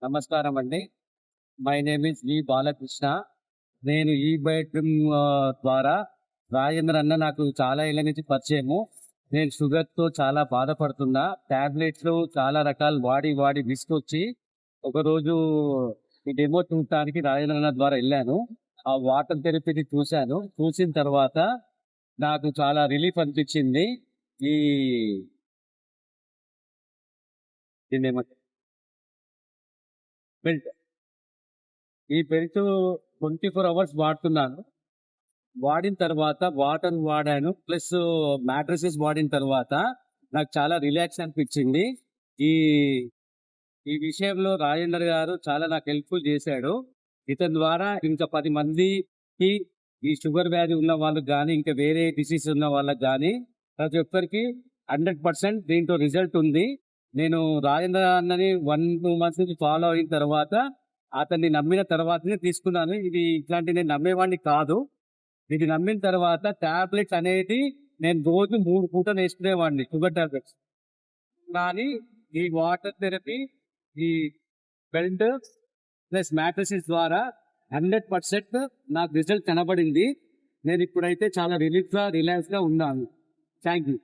నమస్కారం అండి. My name is వి బాలకృష్ణ. నేను ఈ బెడ్‌రూమ్ ద్వారా రాజేంద్ర అన్న నాకు చాలా ఏళ్ల నుంచి పరిచయము. నేను షుగర్‌తో చాలా బాధపడుతున్నా. టాబ్లెట్స్ చాలా రకాలు వాడి విసుగొచ్చి ఒకరోజు ఈ డెమో చూడటానికి రాజేంద్ర అన్న ద్వారా ఎళ్ళాను. ఆ వాటర్ థెరపీని చూశాను. చూసిన తర్వాత నాకు చాలా రిలీఫ్ అనిపించింది. ఈ దీన్నేమంటారు? బెల్ట్. ఈ బెల్ట్ 24 అవర్స్ వాడుతున్నాను. వాడిన తర్వాత వాటర్ వాడాను. ప్లస్ మ్యాట్రెసెస్ వాడిన తర్వాత నాకు చాలా రిలాక్స్ అనిపించింది. ఈ ఈ విషయంలో రాజేందర్ గారు చాలా నాకు హెల్ప్‌ఫుల్ చేశాడు. ఇతని ద్వారా ఇంకా 10 మందికి ఈ షుగర్ వ్యాధి ఉన్న వాళ్ళకి గానీ, ఇంకా వేరే డిసీజ్ ఉన్న వాళ్ళకి గానీ, ప్రతి ఒక్కరికి 100% దీంట్లో రిజల్ట్ ఉంది. నేను రాజేంద్ర అన్నని 1, 2 మంత్స్ నుంచి ఫాలో అయిన తర్వాత, అతన్ని నమ్మిన తర్వాతనే తీసుకున్నాను. ఇది ఇట్లాంటివి నేను నమ్మేవాడిని కాదు. ఇది నమ్మిన తర్వాత టాబ్లెట్స్ అనేది నేను రోజు 3 పూటలు వేసుకునేవాడిని షుగర్ టాబ్లెట్స్. కానీ ఈ వాటర్ థెరపీ, ఈ బెల్ట్ ప్లస్ మ్యాట్రిసెస్ ద్వారా 100% నాకు రిజల్ట్ కనబడింది. నేను ఇప్పుడైతే చాలా రిలాక్స్‌గా ఉన్నాను. Thank you.